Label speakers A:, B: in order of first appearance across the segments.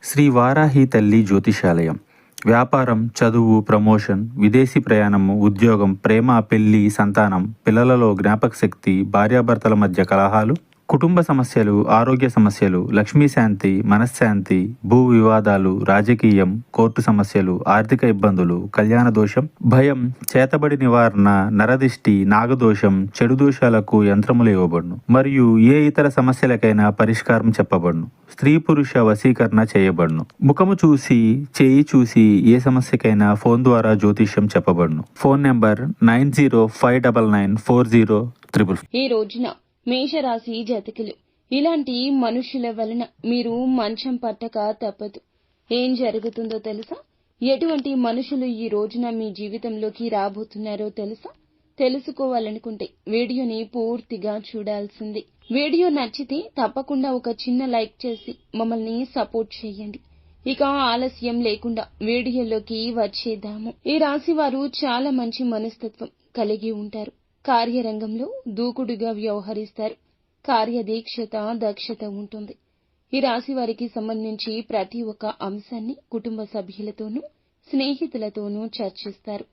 A: శ్రీ వారాహి తల్లి జ్యోతిషాలయం. వ్యాపారం, చదువు, ప్రమోషన్, విదేశీ ప్రయాణము, ఉద్యోగం, ప్రేమ, పెళ్లి, సంతానం, పిల్లలలో జ్ఞాపకశక్తి, భార్యాభర్తల మధ్య కలహాలు, కుటుంబ సమస్యలు, ఆరోగ్య సమస్యలు, లక్ష్మీ శాంతి, మనశ్శాంతి, భూ వివాదాలు, రాజకీయం, కోర్టు సమస్యలు, ఆర్థిక ఇబ్బందులు, కళ్యాణ దోషం, భయం, చేతబడి నివారణ, నరదిష్టి, నాగదోషం, చెడు దోషాలకు యంత్రములు ఇవ్వబడును. మరియు ఏ ఇతర సమస్యలకైనా పరిష్కారం చెప్పబడును. స్త్రీ పురుష వశీకరణ చేయబడును. ముఖము చూసి, చేయి చూసి ఏ సమస్యకైనా ఫోన్ ద్వారా జ్యోతిష్యం చెప్పబడును. Phone number 90599403.
B: ఈ రోజున మేషరాశి జాతకులు, ఇలాంటి మనుషుల వలన మీరు మంచం పట్టక తప్పదు. ఏం జరుగుతుందో తెలుసా? ఎటువంటి మనుషులు ఈ రోజున మీ జీవితంలోకి రాబోతున్నారో తెలుసా? తెలుసుకోవాలనుకుంటే వీడియోని పూర్తిగా చూడాల్సింది. వీడియో నచ్చితే తప్పకుండా ఒక చిన్న లైక్ చేసి మమ్మల్ని సపోర్ట్ చేయండి. ఇక ఆలస్యం లేకుండా వీడియోలోకి వచ్చేద్దాము. ఈ రాశి వారు చాలా మంచి మనస్తత్వం కలిగి ఉంటారు. కార్యరంగంలో దూకుడుగా వ్యవహరిస్తారు. కార్యదీక్షత, దక్షత ఉంటుంది. ఈ రాశి వారికి సంబంధించి ప్రతి ఒక్క అంశాన్ని కుటుంబ సభ్యులతోనూ, స్నేహితులతోనూ చర్చిస్తారు.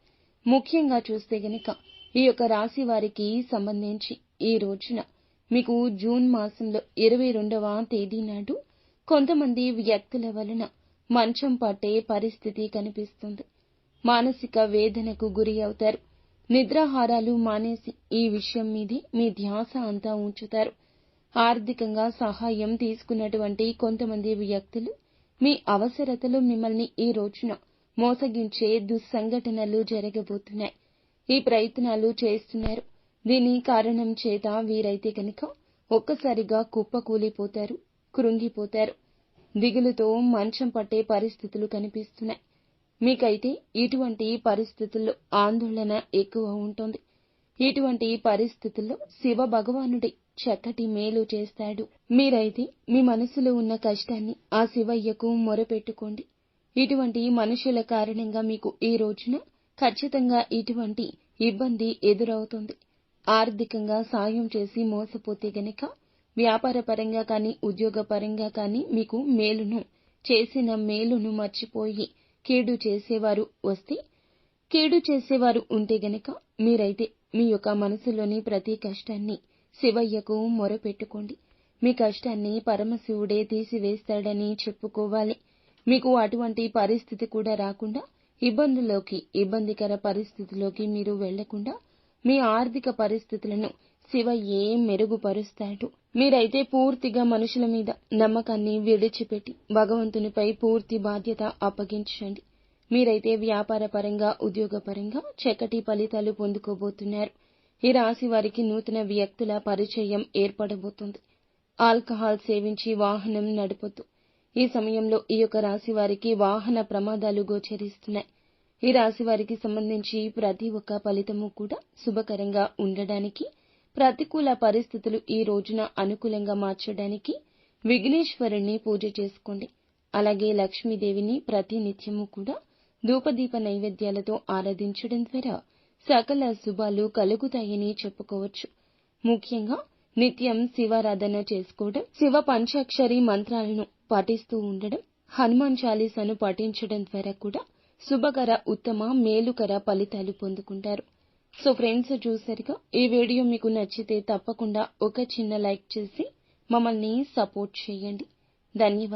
B: ముఖ్యంగా చూస్తే గనక ఈ యొక్క రాశి వారికి సంబంధించి ఈ రోజున మీకు జూన్ మాసంలో 22వ తేదీ నాడు కొంతమంది వ్యక్తుల వలన మంచం పట్టే పరిస్థితి కనిపిస్తుంది. మానసిక వేదనకు గురి అవుతారు. నిద్రాహారాలు మానేసి ఈ విషయం మీదే మీ ధ్యాస అంతా ఉంచుతారు. ఆర్థికంగా సహాయం తీసుకున్నటువంటి కొంతమంది వ్యక్తులు మీ అవసరతలో మిమ్మల్ని ఈ రోజున మోసగించే దుస్సంఘటనలు జరగబోతున్నాయి. ఈ ప్రయత్నాలు చేస్తున్నారు. దీని కారణం చేత వీరైతే కనుక ఒక్కసారిగా కుప్పకూలిపోతారు, కృంగిపోతారు. దిగులుతో మంచం పట్టే పరిస్థితులు కనిపిస్తున్నాయి. మీకైతే ఇటువంటి పరిస్థితుల్లో ఆందోళన ఎక్కువ ఉంటుంది. ఇటువంటి పరిస్థితుల్లో శివ భగవానుడే చక్కటి మేలు చేస్తాడు. మీరైతే మీ మనసులో ఉన్న కష్టాన్ని ఆ శివయ్యకు మొరపెట్టుకోండి. ఇటువంటి మనుషుల కారణంగా మీకు ఈ రోజున ఖచ్చితంగా ఇటువంటి ఇబ్బంది ఎదురవుతుంది. ఆర్థికంగా సాయం చేసి మోసపోతే గనక వ్యాపార పరంగా కానీ, ఉద్యోగ పరంగా కానీ మీకు మేలును చేసిన మేలును మర్చిపోయి కీడు చేసేవారు ఉంటే గనక మీరైతే మీ యొక్క మనసులోని ప్రతి కష్టాన్ని శివయ్యకు మొరపెట్టుకోండి. మీ కష్టాన్ని పరమశివుడే తీసివేస్తాడని చెప్పుకోవాలి. మీకు అటువంటి పరిస్థితి కూడా రాకుండా, ఇబ్బందికర పరిస్థితిలోకి మీరు వెళ్లకుండా మీ ఆర్థిక పరిస్థితులను శివయ్యే మెరుగుపరుస్తాడు. మీరైతే పూర్తిగా మనుషుల మీద నమ్మకాన్ని విడిచిపెట్టి భగవంతునిపై పూర్తి బాధ్యత అప్పగించండి. మీరైతే వ్యాపార పరంగా, ఉద్యోగ పరంగా చక్కటి ఫలితాలు పొందుకోబోతున్నారు. ఈ రాశి వారికి నూతన వ్యక్తుల పరిచయం ఏర్పడబోతుంది. ఆల్కహాల్ సేవించి వాహనం నడపొద్దు. ఈ సమయంలో ఈ యొక్క రాశి వారికి వాహన ప్రమాదాలు గోచరిస్తున్నాయి. ఈ రాశి వారికి సంబంధించి ప్రతి ఒక్క ఫలితము కూడా శుభకరంగా ఉండడానికి, ప్రతికూల పరిస్థితులు ఈ రోజున అనుకూలంగా మార్చడానికి విఘ్నేశ్వరుణ్ణి పూజ చేసుకోండి. అలాగే లక్ష్మీదేవిని ప్రతి నిత్యము కూడా ధూపదీప నైవేద్యాలతో ఆరాధించడం ద్వారా సకల శుభాలు కలుగుతాయని చెప్పుకోవచ్చు. ముఖ్యంగా నిత్యం శివారాధన చేసుకోవడం, శివ పంచాక్షరి మంత్రాలను పఠిస్తూ ఉండడం, హనుమాన్ చాలీసాను పఠించడం ద్వారా కూడా శుభకర, ఉత్తమ, మేలుకర ఫలితాలు పొందుకుంటారు. సో ఫ్రెండ్స్, చూసారుగా, ఈ వీడియో మీకు నచ్చితే తప్పకుండా ఒక చిన్న లైక్ చేసి మమ్మల్ని సపోర్ట్ చేయండి. ధన్యవాదాలు.